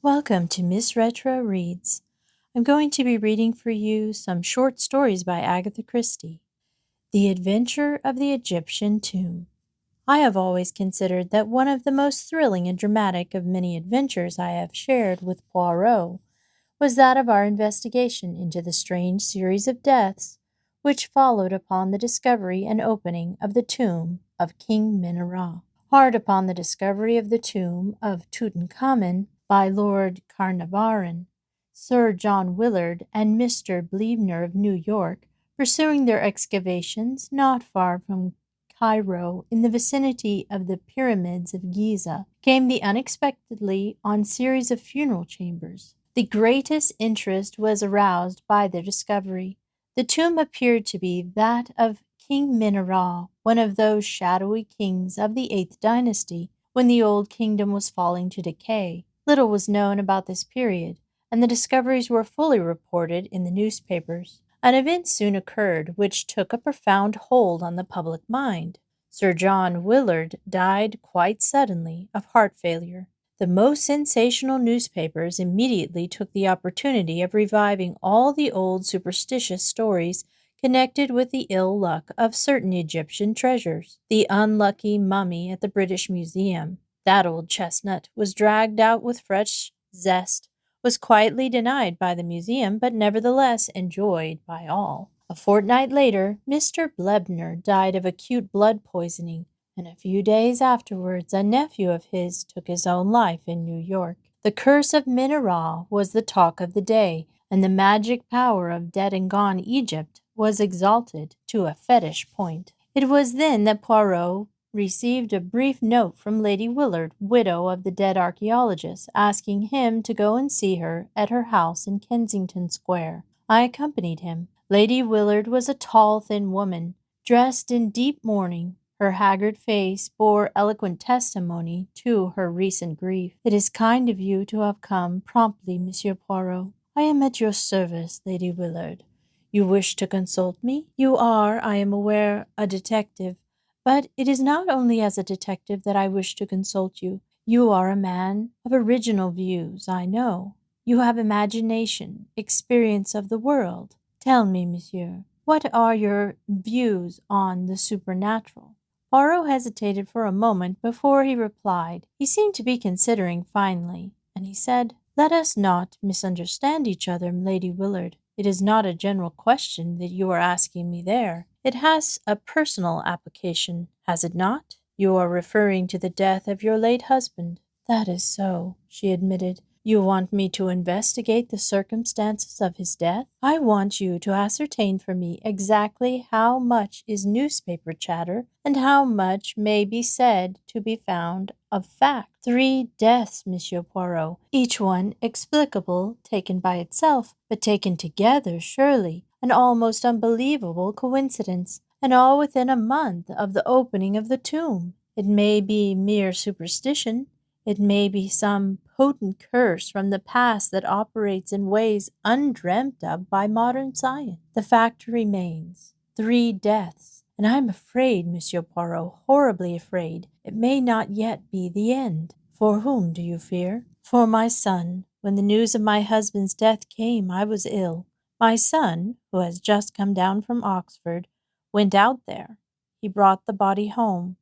Welcome to Miss Retro Reads. I'm going to be reading for you some short stories by Agatha Christie. The Adventure of the Egyptian Tomb. I have always considered that one of the most thrilling and dramatic of many adventures I have shared with Poirot was that of our investigation into the strange series of deaths which followed upon the discovery and opening of the tomb of King Poirot. Hard upon the discovery of the tomb of Tutankhamun by Lord Carnarvon, Sir John Willard and Mr. Blevner of New York, pursuing their excavations not far from Cairo in the vicinity of the pyramids of Giza, came the unexpectedly on series of funeral chambers. The greatest interest was aroused by their discovery. The tomb appeared to be that of King Poirot, one of those shadowy kings of the 8th dynasty, when the old kingdom was falling to decay. Little was known about this period, and the discoveries were fully reported in the newspapers. An event soon occurred which took a profound hold on the public mind. Sir John Willard died quite suddenly of heart failure. The most sensational newspapers immediately took the opportunity of reviving all the old superstitious stories connected with the ill luck of certain Egyptian treasures. The unlucky mummy at the British Museum, that old chestnut, was dragged out with fresh zest, was quietly denied by the museum, but nevertheless enjoyed by all. A fortnight later, Mr. Blevner died of acute blood poisoning, and a few days afterwards a nephew of his took his own life in New York. The curse of Poirot was the talk of the day, and the magic power of dead and gone Egypt was exalted to a fetish point. It was then that Poirot received a brief note from Lady Willard, widow of the dead archaeologist, asking him to go and see her at her house in Kensington Square. I accompanied him. Lady Willard was a tall, thin woman, dressed in deep mourning. Her haggard face bore eloquent testimony to her recent grief. "It is kind of you to have come promptly, Monsieur Poirot. I am at your service, Lady Willard. You wish to consult me? You are, I am aware, a detective. But it is not only as a detective that I wish to consult you. You are a man of original views, I know. You have imagination, experience of the world. Tell me, monsieur, what are your views on the supernatural?" Poirot hesitated for a moment before he replied. He seemed to be considering finally, and he said, "Let us not misunderstand each other, Lady Willard. It is not a general question that you are asking me there. It has a personal application, has it not? You are referring to the death of your late husband." "That is so," she admitted. "You want me to investigate the circumstances of his death? I want you to ascertain for me exactly how much is newspaper chatter and how much may be said to be found of fact. 3 deaths, Monsieur Poirot, each one explicable taken by itself, but taken together, surely, an almost unbelievable coincidence, and all within a month of the opening of the tomb. It may be mere superstition. It may be some potent curse from the past that operates in ways undreamt of by modern science. The fact remains, 3 deaths, and I am afraid, Monsieur Poirot, horribly afraid, it may not yet be the end." "For whom do you fear?" "For my son. When the news of my husband's death came, I was ill. My son, who has just come down from Oxford, went out there. He brought the body home.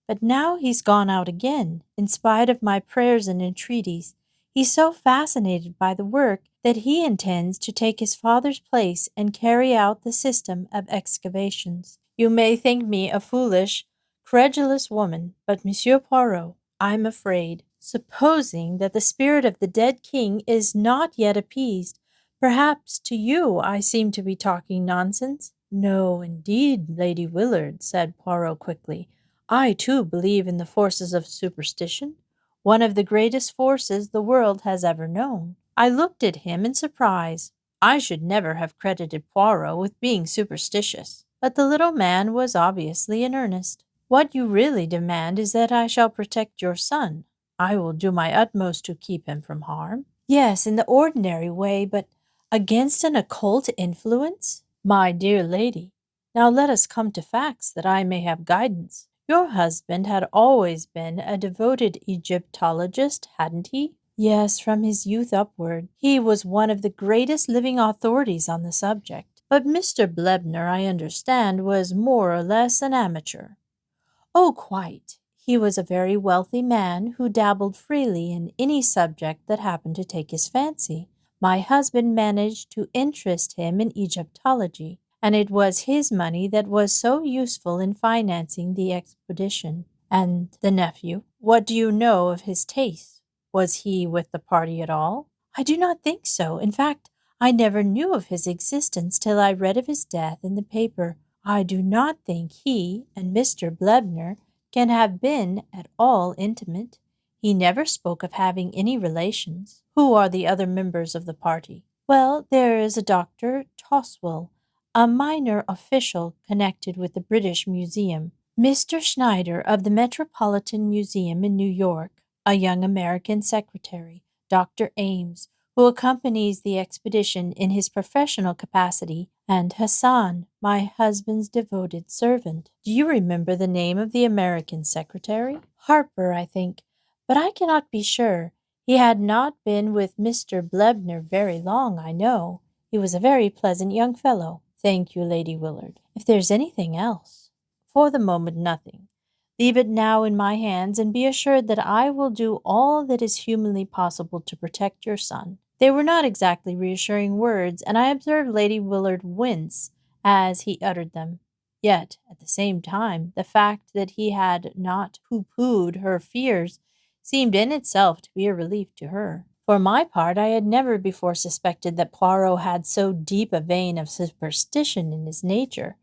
But now he's gone out again, in spite of my prayers and entreaties. He's so fascinated by the work that he intends to take his father's place and carry out the system of excavations. You may think me a foolish, credulous woman, but Monsieur Poirot, I'm afraid. Supposing that the spirit of the dead king is not yet appeased, perhaps to you I seem to be talking nonsense." "No, indeed, Lady Willard," said Poirot quickly. "I, too, believe in the forces of superstition, one of the greatest forces the world has ever known." I looked at him in surprise. I should never have credited Poirot with being superstitious, but the little man was obviously in earnest. "What you really demand is that I shall protect your son. I will do my utmost to keep him from harm." "Yes, in the ordinary way, but against an occult influence?" "My dear lady, now let us come to facts that I may have guidance. Your husband had always been a devoted Egyptologist, hadn't he?" Yes, from his youth upward, he was one of the greatest living authorities on the subject. But Mr. Blebner, I understand, was more or less an amateur. Oh, quite. He was a very wealthy man who dabbled freely in any subject that happened to take his fancy. My husband managed to interest him in Egyptology, and it was his money that was so useful in financing the expedition. And the nephew, what do you know of his tastes? Was he with the party at all? I do not think so. In fact, I never knew of his existence till I read of his death in the paper. I do not think he and Mr. Blebner can have been at all intimate. He never spoke of having any relations. Who are the other members of the party? Well, there is a Dr. Toswell, a minor official connected with the British Museum, Mr. Schneider of the Metropolitan Museum in New York, a young American secretary, Dr. Ames, who accompanies the expedition in his professional capacity, and Hassan, my husband's devoted servant. Do you remember the name of the American secretary? Harper, I think, but I cannot be sure. He had not been with Mr. Blebner very long, I know. He was a very pleasant young fellow. Thank you, Lady Willard. If there's anything else— For the moment, nothing. Leave it now in my hands, and be assured that I will do all that is humanly possible to protect your son. They were not exactly reassuring words, and I observed Lady Willard wince as he uttered them. Yet, at the same time, the fact that he had not pooh-poohed her fears seemed in itself to be a relief to her. For my part, I had never before suspected that Poirot had so deep a vein of superstition in his nature.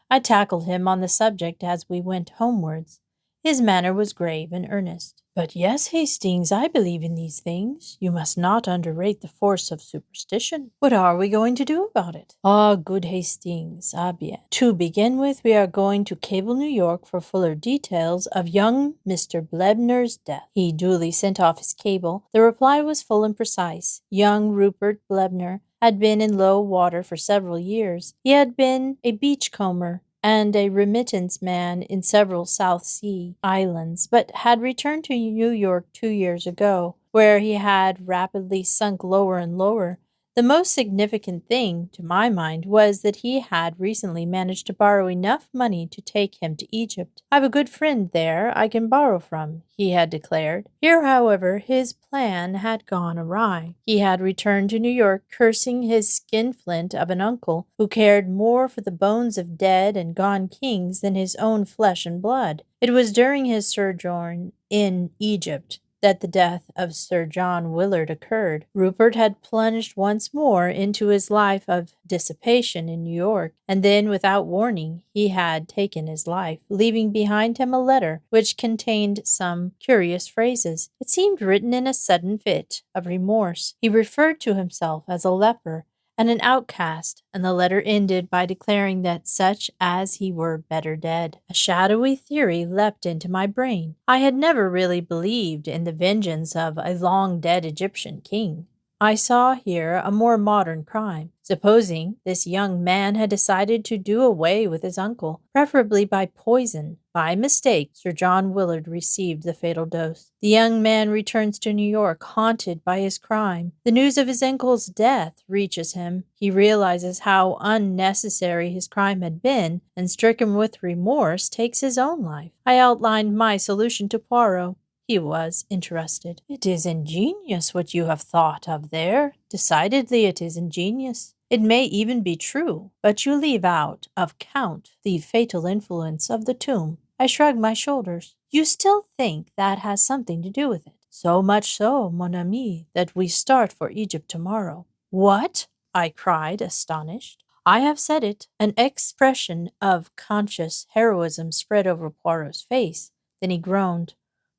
I tackled him on the subject as we went homewards. His manner was grave and earnest. But yes, Hastings, I believe in these things. You must not underrate the force of superstition. What are we going to do about it? Ah, good Hastings, ah bien. To begin with, we are going to cable New York for fuller details of young Mr. Blebner's death. He duly sent off his cable. The reply was full and precise. Young Rupert Blebner had been in low water for several years. He had been a beachcomber and a remittance man in several South Sea islands, but had returned to New York 2 years ago, where he had rapidly sunk lower and lower. The most significant thing, to my mind, was that he had recently managed to borrow enough money to take him to Egypt. "I've a good friend there I can borrow from," he had declared. Here, however, his plan had gone awry. He had returned to New York, cursing his skinflint of an uncle, who cared more for the bones of dead and gone kings than his own flesh and blood. It was during his sojourn in Egypt that the death of Sir John Willard occurred. Rupert had plunged once more into his life of dissipation in New York, and then, without warning, he had taken his life, leaving behind him a letter which contained some curious phrases. It seemed written in a sudden fit of remorse. He referred to himself as a leper and an outcast, and the letter ended by declaring that such as he were better dead. A shadowy theory leapt into my brain. I had never really believed in the vengeance of a long-dead Egyptian king. I saw here a more modern crime. Supposing this young man had decided to do away with his uncle, preferably by poison. By mistake, Sir John Willard received the fatal dose. The young man returns to New York, haunted by his crime. The news of his uncle's death reaches him. He realizes how unnecessary his crime had been, and stricken with remorse, takes his own life. I outlined my solution to Poirot. He was interested. "It is ingenious what you have thought of there. Decidedly it is ingenious. It may even be true, but you leave out of count the fatal influence of the tomb." I shrugged my shoulders. "You still think that has something to do with it?" "So much so, mon ami, that we start for Egypt tomorrow." "What?" I cried, astonished. I have said it. An expression of conscious heroism spread over Poirot's face. Then he groaned.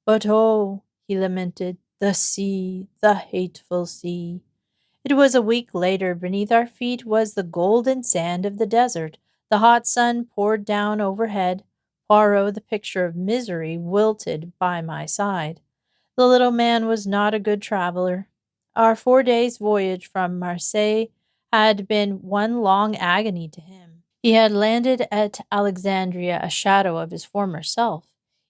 "But oh," he lamented, "the sea, the hateful sea." It was a week later. Beneath our feet was the golden sand of the desert. The hot sun poured down overhead. Poirot, the picture of misery, wilted by my side. The little man was not a good traveler. Our 4 days' voyage from Marseilles had been one long agony to him. He had landed at Alexandria a shadow of his former self.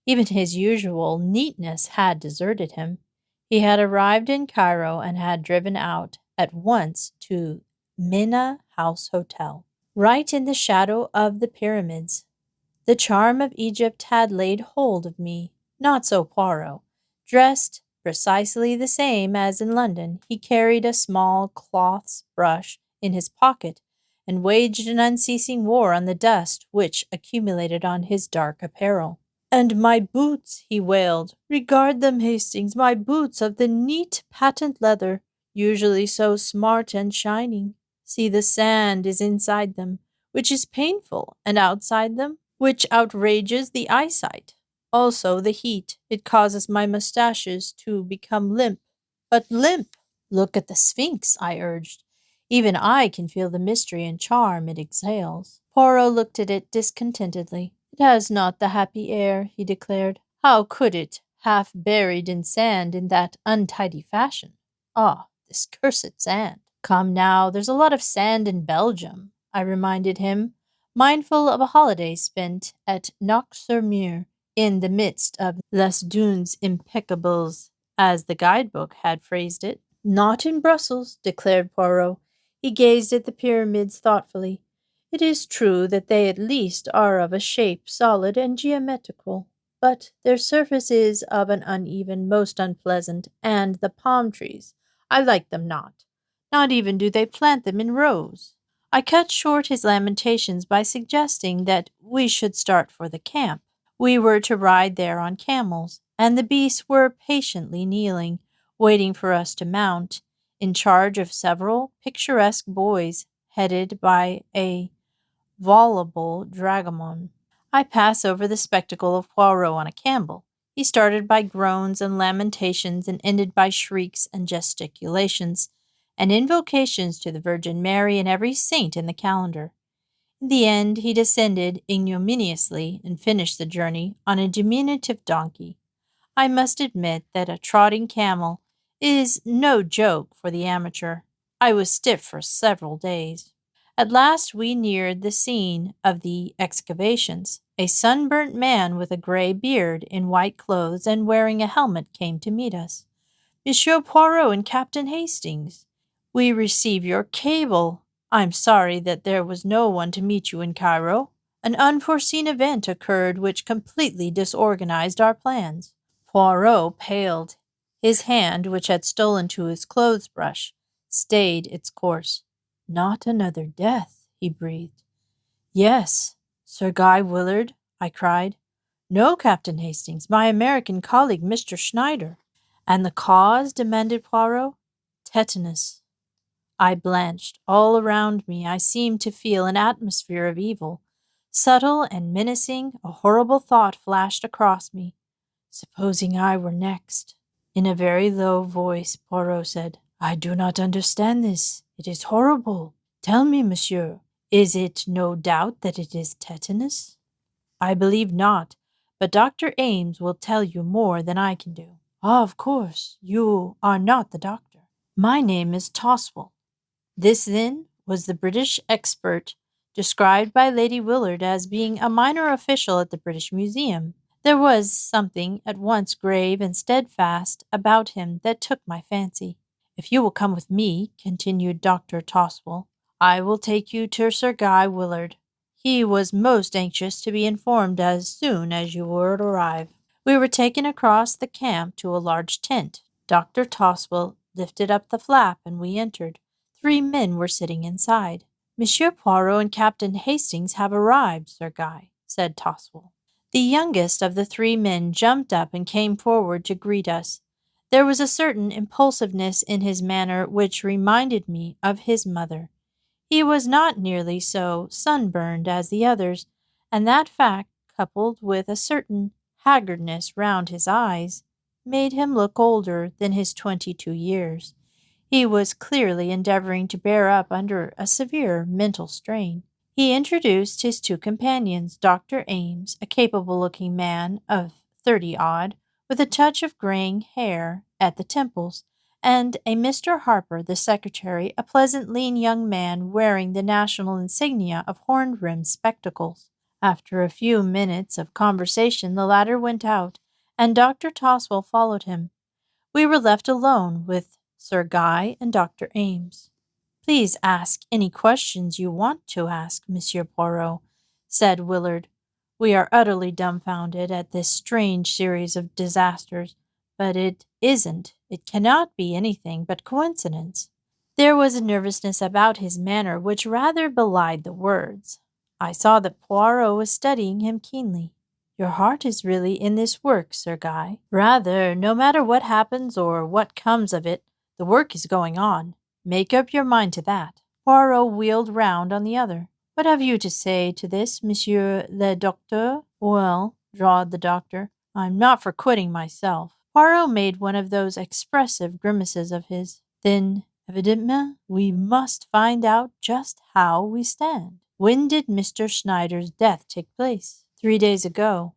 Even his usual neatness had deserted him. He had arrived in Cairo and had driven out at once to Mina House Hotel, right in the shadow of the pyramids. The charm of Egypt had laid hold of me. Not so Poirot. Dressed precisely the same as in London, he carried a small cloth brush in his pocket and waged an unceasing war on the dust which accumulated on his dark apparel. "And my boots," he wailed. "Regard them, Hastings, my boots of the neat patent leather, usually so smart and shining. See, the sand is inside them, which is painful, and outside them, which outrages the eyesight. Also the heat, it causes my mustaches to become limp. But limp! Look at the Sphinx, I urged. Even I can feel the mystery and charm it exhales." Poirot looked at it discontentedly. "It has not the happy air," he declared. "How could it, half buried in sand in that untidy fashion? Ah, this cursed sand." "Come now, there's a lot of sand in Belgium," I reminded him, mindful of a holiday spent at Knock-sur-Mere in the midst of Les Dunes Impeccables, as the guidebook had phrased it. "Not in Brussels," declared Poirot. He gazed at the pyramids thoughtfully. "It is true that they at least are of a shape solid and geometrical, but their surface is of an uneven, most unpleasant, and the palm trees, I like them not. Not even do they plant them in rows." I cut short his lamentations by suggesting that we should start for the camp. We were to ride there on camels, and the beasts were patiently kneeling, waiting for us to mount, in charge of several picturesque boys, headed by a voluble dragoman. I pass over the spectacle of Poirot on a camel. He started by groans and lamentations and ended by shrieks and gesticulations, and invocations to the Virgin Mary and every saint in the calendar. In the end, he descended ignominiously and finished the journey on a diminutive donkey. I must admit that a trotting camel is no joke for the amateur. I was stiff for several days. At last we neared the scene of the excavations. A sunburnt man with a gray beard, in white clothes, and wearing a helmet came to meet us. "Monsieur Poirot and Captain Hastings, we receive your cable. I'm sorry that there was no one to meet you in Cairo. An unforeseen event occurred which completely disorganized our plans." Poirot paled. His hand, which had stolen to his clothes brush, stayed its course. "Not another death," he breathed. "Yes, Sir Guy Willard," I cried. "No, Captain Hastings, my American colleague, Mr. Schneider." "And the cause?" demanded Poirot. "Tetanus." I blanched. All around me I seemed to feel an atmosphere of evil. Subtle and menacing, a horrible thought flashed across me. Supposing I were next? In a very low voice, Poirot said, "I do not understand this. It is horrible. Tell me, monsieur, is it no doubt that it is tetanus?" "I believe not, but Dr. Ames will tell you more than I can do." "Ah, of course, you are not the doctor." "My name is Toswell." This, then, was the British expert described by Lady Willard as being a minor official at the British Museum. There was something at once grave and steadfast about him that took my fancy. "If you will come with me," continued Dr. Toswell, "I will take you to Sir Guy Willard. He was most anxious to be informed as soon as you would arrive." We were taken across the camp to a large tent. Dr. Toswell lifted up the flap, and we entered. 3 men were sitting inside. "Monsieur Poirot and Captain Hastings have arrived, Sir Guy," said Toswell. The youngest of the 3 men jumped up and came forward to greet us. There was a certain impulsiveness in his manner which reminded me of his mother. He was not nearly so sunburned as the others, and that fact, coupled with a certain haggardness round his eyes, made him look older than his 22 years. He was clearly endeavoring to bear up under a severe mental strain. He introduced his 2 companions, Dr. Ames, a capable-looking man of 30-odd, with a touch of graying hair at the temples, and a Mr. Harper, the secretary, a pleasant, lean young man wearing the national insignia of horn-rimmed spectacles. After a few minutes of conversation, the latter went out, and Dr. Toswell followed him. We were left alone with Sir Guy and Dr. Ames. Please ask any questions you want to ask, Monsieur Poirot, said Willard. We are utterly dumbfounded at this strange series of disasters, but it cannot be anything but coincidence. There was a nervousness about his manner which rather belied the words. I saw that Poirot was studying him keenly. Your heart is really in this work, Sir Guy. Rather, no matter what happens or what comes of it, the work is going on. Make up your mind to that. Poirot wheeled round on the other. What have you to say to this, Monsieur le Docteur? Well, drawled the doctor, I'm not for quitting myself. Poirot made one of those expressive grimaces of his. Then, evidemment, we must find out just how we stand. When did Mr. Schneider's death take place? 3 days ago.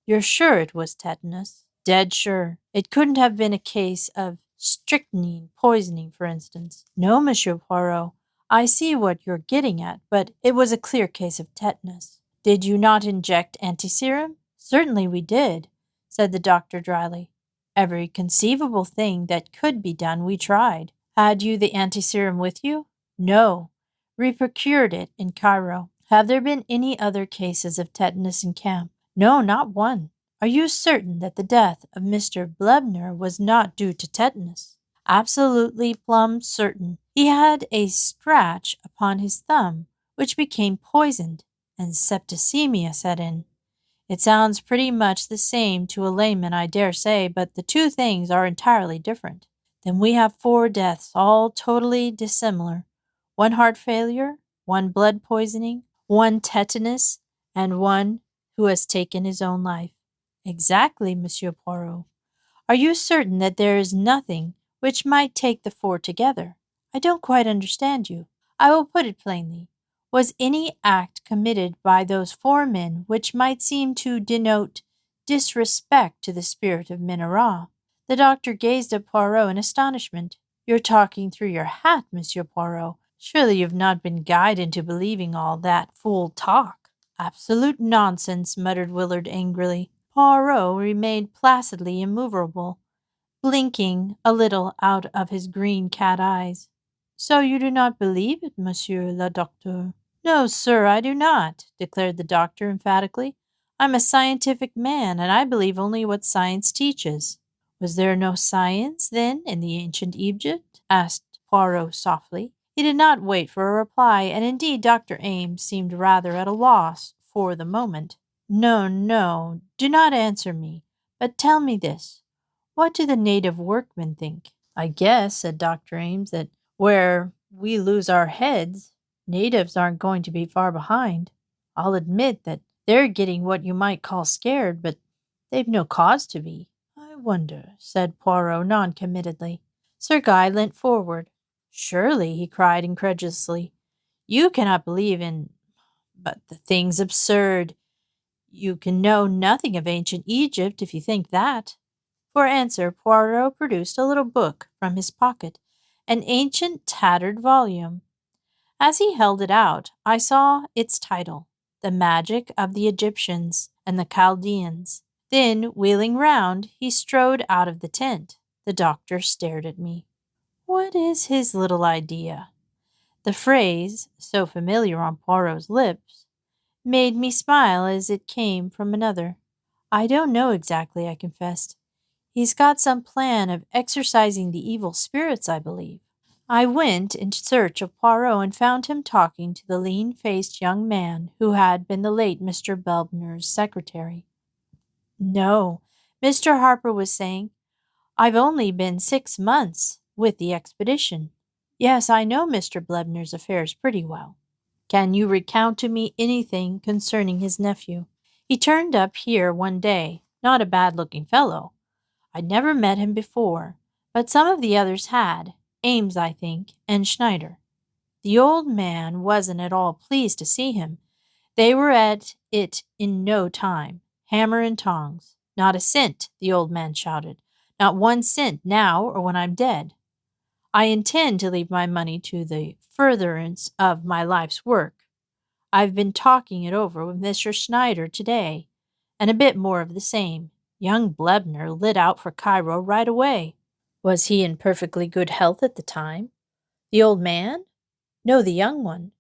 You're sure it was tetanus? Dead sure. It couldn't have been a case of strychnine poisoning, for instance. No, Monsieur Poirot. I see what you're getting at, but it was a clear case of tetanus. Did you not inject antiserum? Certainly we did, said the doctor dryly. Every conceivable thing that could be done we tried. Had you the antiserum with you? No. We procured it in Cairo. Have there been any other cases of tetanus in camp? No, not one. Are you certain that the death of Mr. Blebner was not due to tetanus? Absolutely plumb certain. He had a scratch upon his thumb, which became poisoned, and septicemia set in. It sounds pretty much the same to a layman, I dare say, but the two things are entirely different. Then we have 4 deaths, all totally dissimilar. 1 heart failure, 1 blood poisoning, 1 tetanus, and 1 who has taken his own life. Exactly, Monsieur Poirot. Are you certain that there is nothing which might take the 4 together? I don't quite understand you. I will put it plainly. Was any act committed by those 4 men which might seem to denote disrespect to the spirit of Minorat? The doctor gazed at Poirot in astonishment. You're talking through your hat, Monsieur Poirot. Surely you've not been guided into believing all that fool talk. Absolute nonsense, muttered Willard angrily. Poirot remained placidly immovable, blinking a little out of his green cat eyes. So you do not believe it, Monsieur le Docteur? No, sir, I do not, declared the doctor emphatically. I'm a scientific man, and I believe only what science teaches. Was there no science, then, in the ancient Egypt? Asked Poirot softly. He did not wait for a reply, and indeed Dr. Ames seemed rather at a loss for the moment. No, no, do not answer me, but tell me this. What do the native workmen think? I guess, said Dr. Ames, that where we lose our heads, natives aren't going to be far behind. I'll admit that they're getting what you might call scared, but they've no cause to be. I wonder, said Poirot noncommittedly. Sir Guy leant forward. Surely, he cried incredulously, you cannot believe in... But the thing's absurd. You can know nothing of ancient Egypt if you think that. For answer, Poirot produced a little book from his pocket, an ancient tattered volume. As he held it out, I saw its title, The Magic of the Egyptians and the Chaldeans. Then, wheeling round, he strode out of the tent. The doctor stared at me. What is his little idea? The phrase, so familiar on Poirot's lips, made me smile as it came from another. I don't know exactly, I confessed. He's got some plan of exorcising the evil spirits, I believe. I went in search of Poirot and found him talking to the lean-faced young man who had been the late Mr. Blebner's secretary. No, Mr. Harper was saying, I've only been 6 months with the expedition. Yes, I know Mr. Blebner's affairs pretty well. Can you recount to me anything concerning his nephew? He turned up here one day, not a bad-looking fellow. I'd never met him before, but some of the others had, Ames, I think, and Schneider. The old man wasn't at all pleased to see him. They were at it in no time, hammer and tongs. Not a cent, the old man shouted. Not 1 cent now or when I'm dead. I intend to leave my money to the furtherance of my life's work. I've been talking it over with Mr. Schneider today, and a bit more of the same. Young Blebner lit out for Cairo right away. Was he in perfectly good health at the time? The old man? No, the young one.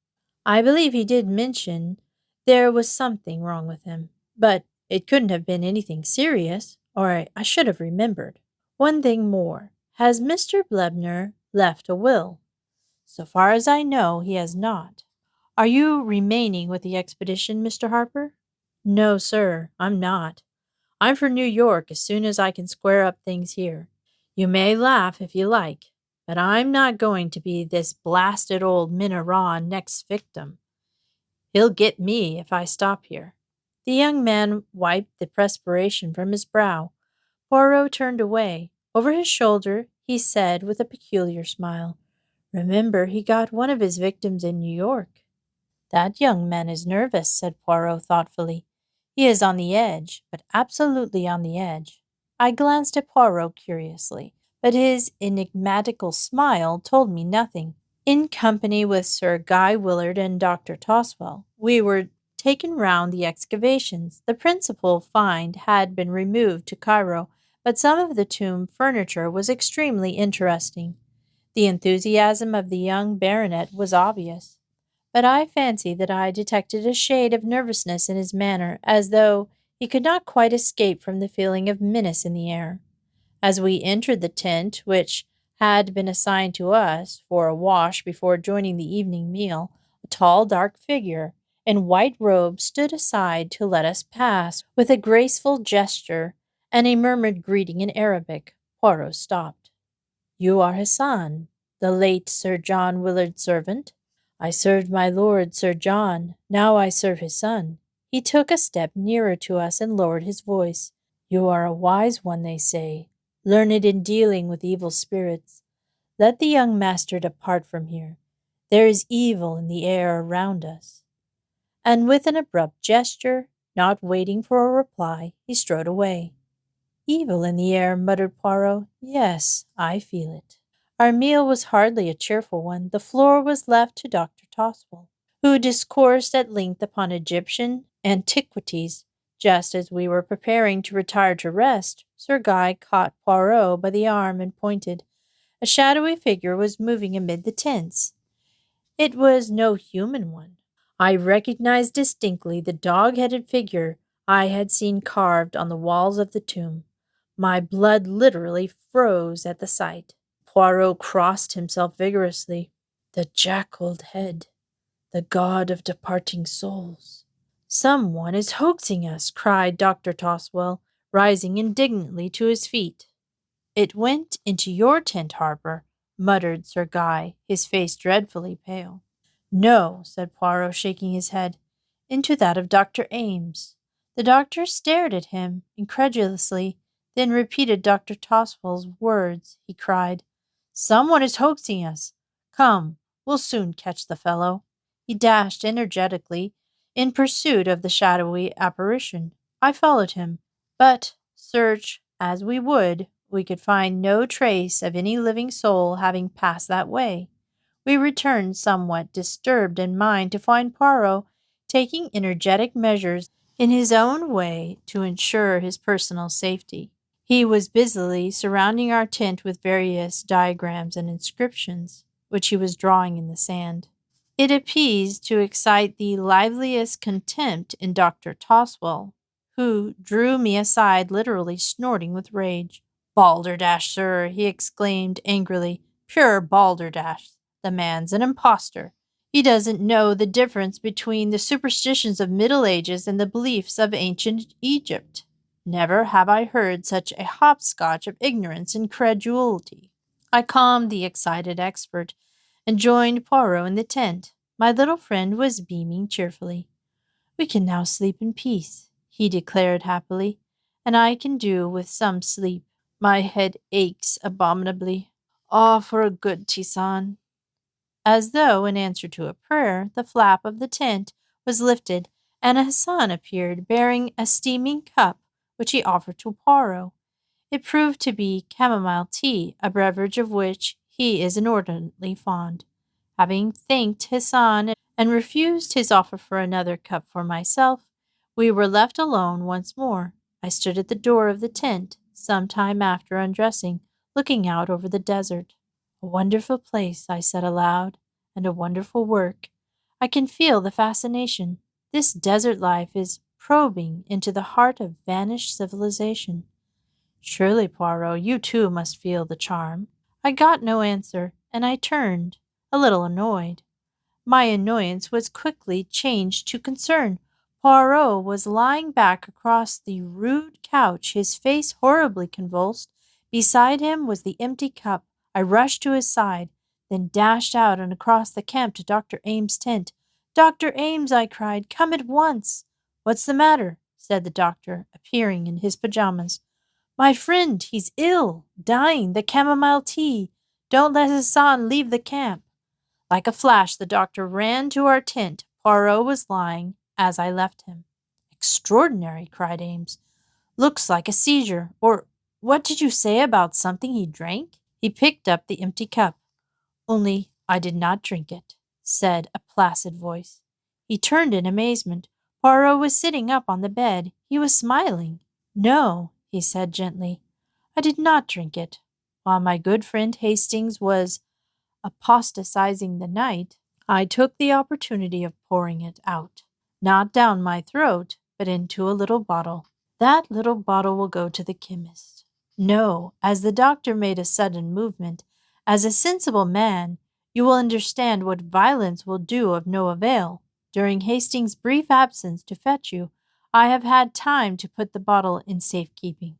I believe he did mention there was something wrong with him, but it couldn't have been anything serious, or I should have remembered. One thing more. Has Mr. Blebner left a will? So far as I know, he has not. Are you remaining with the expedition, Mr. Harper? No, sir, I'm not. I'm for New York as soon as I can square up things here. You may laugh if you like, but I'm not going to be this blasted old Minnehaha next victim. He'll get me if I stop here. The young man wiped the perspiration from his brow. Poirot turned away. Over his shoulder, he said with a peculiar smile, "Remember, he got one of his victims in New York." "That young man is nervous," said Poirot thoughtfully. "He is on the edge, but absolutely on the edge." I glanced at Poirot curiously, but his enigmatical smile told me nothing. In company with Sir Guy Willard and Dr. Toswell, we were taken round the excavations. The principal find had been removed to Cairo, but some of the tomb furniture was extremely interesting. The enthusiasm of the young baronet was obvious, but I fancy that I detected a shade of nervousness in his manner, as though he could not quite escape from the feeling of menace in the air. As we entered the tent, which had been assigned to us for a wash before joining the evening meal, a tall, dark figure in white robes stood aside to let us pass. With a graceful gesture and a murmured greeting in Arabic, Poirot stopped. "You are Hassan, the late Sir John Willard's servant?" "I served my lord, Sir John. Now I serve his son." He took a step nearer to us and lowered his voice. "You are a wise one, they say, learned in dealing with evil spirits. Let the young master depart from here. There is evil in the air around us." And with an abrupt gesture, not waiting for a reply, he strode away. "Evil in the air," muttered Poirot. "Yes, I feel it." Our meal was hardly a cheerful one. The floor was left to Dr. Toswell, who discoursed at length upon Egyptian antiquities. Just as we were preparing to retire to rest, Sir Guy caught Poirot by the arm and pointed. A shadowy figure was moving amid the tents. It was no human one. I recognized distinctly the dog-headed figure I had seen carved on the walls of the tomb. My blood literally froze at the sight. Poirot crossed himself vigorously. "The jackaled head, the god of departing souls." "Someone is hoaxing us," cried Dr. Toswell, rising indignantly to his feet. "It went into your tent, Harper," muttered Sir Guy, his face dreadfully pale. "No," said Poirot, shaking his head. "Into that of Dr. Ames." The doctor stared at him incredulously, then repeated Dr. Toswell's words. He cried, "Someone is hoaxing us. Come, we'll soon catch the fellow." He dashed energetically in pursuit of the shadowy apparition. I followed him, but, search as we would, we could find no trace of any living soul having passed that way. We returned somewhat disturbed in mind to find Poirot taking energetic measures in his own way to ensure his personal safety. He was busily surrounding our tent with various diagrams and inscriptions, which he was drawing in the sand. It appeased to excite the liveliest contempt in Dr. Toswell, who drew me aside, literally snorting with rage. "Balderdash, sir!" he exclaimed angrily. "Pure balderdash! The man's an impostor. He doesn't know the difference between the superstitions of Middle Ages and the beliefs of ancient Egypt. Never have I heard such a hopscotch of ignorance and credulity." I calmed the excited expert and joined Poirot in the tent. My little friend was beaming cheerfully. "We can now sleep in peace," he declared happily, "and I can do with some sleep. My head aches abominably. Ah, for a good tisane." As though in answer to a prayer, the flap of the tent was lifted, and Hassan appeared, bearing a steaming cup, which he offered to Poirot. It proved to be chamomile tea, a beverage of which he is inordinately fond. Having thanked Hassan and refused his offer for another cup for myself, we were left alone once more. I stood at the door of the tent, some time after undressing, looking out over the desert. A wonderful place, I said aloud, and a wonderful work. I can feel the fascination. This desert life is probing into the heart of vanished civilization. Surely, Poirot, you too must feel the charm. I got no answer, and I turned, a little annoyed. My annoyance was quickly changed to concern. Poirot was lying back across the rude couch, his face horribly convulsed. Beside him was the empty cup. I rushed to his side, then dashed out and across the camp to Dr. Ames's tent. "Dr. Ames," I cried, "come at once." "What's the matter?" said the doctor, appearing in his pajamas. "My friend, he's ill, dying, the chamomile tea. Don't let Hassan leave the camp." Like a flash, the doctor ran to our tent. Poirot was lying as I left him. "Extraordinary," cried Ames. "Looks like a seizure. Or what did you say about something he drank?" He picked up the empty cup. "Only I did not drink it," said a placid voice. He turned in amazement. Poirot was sitting up on the bed. He was smiling. "No," he said gently, "I did not drink it. While my good friend Hastings was apostatizing the night, I took the opportunity of pouring it out, not down my throat, but into a little bottle. That little bottle will go to the chemist. No," as the doctor made a sudden movement, "as a sensible man, you will understand what violence will do of no avail. During Hastings' brief absence to fetch you, I have had time to put the bottle in safekeeping."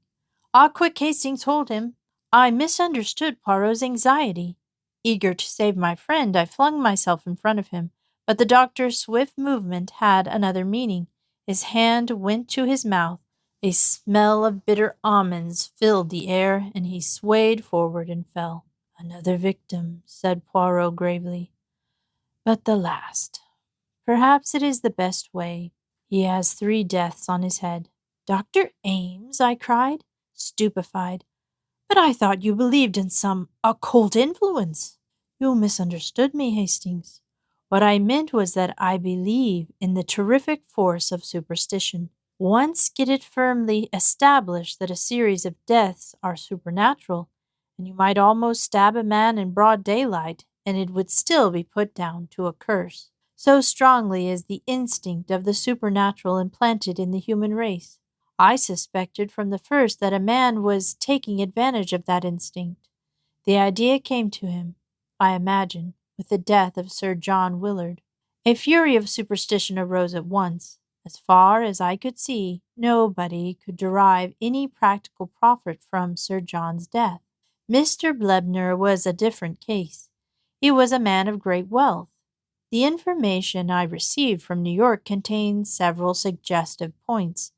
"Ah, quick, Hastings, hold him." I misunderstood Poirot's anxiety. Eager to save my friend, I flung myself in front of him, but the doctor's swift movement had another meaning. His hand went to his mouth. A smell of bitter almonds filled the air, and he swayed forward and fell. "Another victim," said Poirot gravely, "but the last. Perhaps it is the best way. He has 3 deaths on his head." "Dr. Ames," I cried, stupefied, "but I thought you believed in some occult influence." "You misunderstood me, Hastings. What I meant was that I believe in the terrific force of superstition. Once get it firmly established that a series of deaths are supernatural, and you might almost stab a man in broad daylight, and it would still be put down to a curse. So strongly is the instinct of the supernatural implanted in the human race. I suspected from the first that a man was taking advantage of that instinct. The idea came to him, I imagine, with the death of Sir John Willard. A fury of superstition arose at once. As far as I could see, nobody could derive any practical profit from Sir John's death. Mr. Blebner was a different case. He was a man of great wealth. The information I received from New York contained several suggestive points.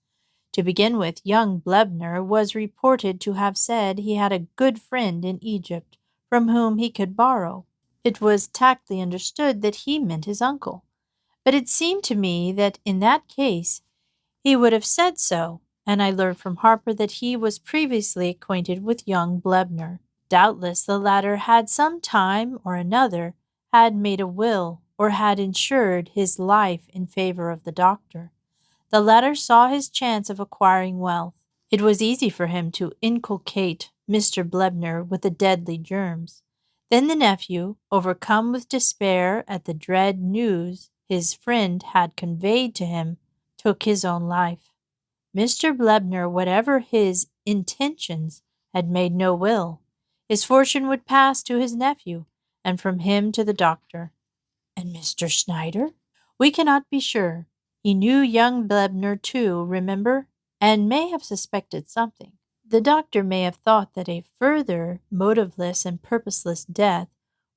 To begin with, young Blebner was reported to have said he had a good friend in Egypt from whom he could borrow. It was tactfully understood that he meant his uncle. But it seemed to me that in that case he would have said so, and I learned from Harper that he was previously acquainted with young Blebner. Doubtless the latter had some time or another had made a will or had insured his life in favor of the doctor. The latter saw his chance of acquiring wealth. It was easy for him to inculcate Mr. Blebner with the deadly germs. Then the nephew, overcome with despair at the dread news his friend had conveyed to him, took his own life. Mr. Blebner, whatever his intentions, had made no will. His fortune would pass to his nephew, and from him to the doctor. And Mr. Schneider? We cannot be sure. He knew young Blebner too, remember, and may have suspected something. The doctor may have thought that a further motiveless and purposeless death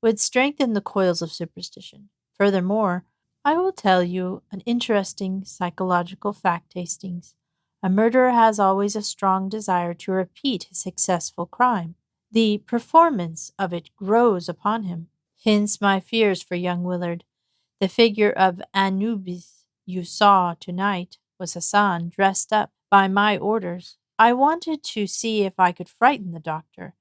would strengthen the coils of superstition. Furthermore, I will tell you an interesting psychological fact, Hastings. A murderer has always a strong desire to repeat his successful crime. The performance of it grows upon him. Hence my fears for young Willard. The figure of Anubis you saw tonight was Hassan, dressed up by my orders. I wanted to see if I could frighten the doctor,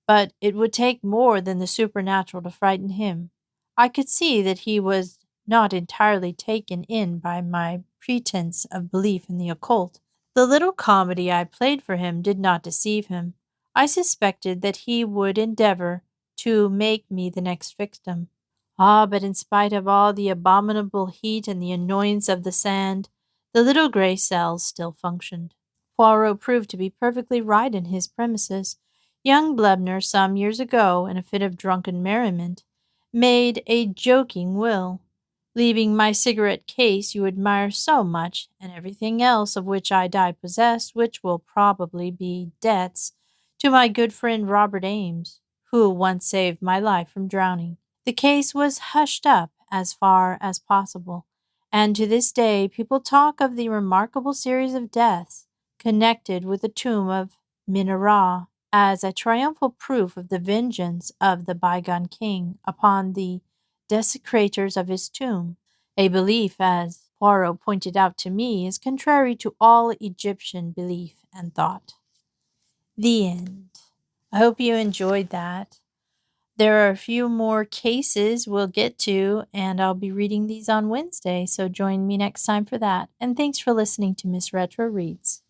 but it would take more than the supernatural to frighten him. I could see that he was not entirely taken in by my pretense of belief in the occult. The little comedy I played for him did not deceive him. I suspected that he would endeavor to make me the next victim. Ah, but in spite of all the abominable heat and the annoyance of the sand, the little gray cells still functioned. Poirot proved to be perfectly right in his premises. Young Blebner, some years ago, in a fit of drunken merriment, made a joking will, leaving my cigarette case you admire so much, and everything else of which I die possessed, which will probably be debts, to my good friend Robert Ames, who once saved my life from drowning. The case was hushed up as far as possible, and to this day people talk of the remarkable series of deaths connected with the tomb of Minera as a triumphal proof of the vengeance of the bygone king upon the desecrators of his tomb, a belief, as Poirot pointed out to me, is contrary to all Egyptian belief and thought. The end. I hope you enjoyed that. There are a few more cases we'll get to, and I'll be reading these on Wednesday, so join me next time for that. And thanks for listening to Miss Retro Reads.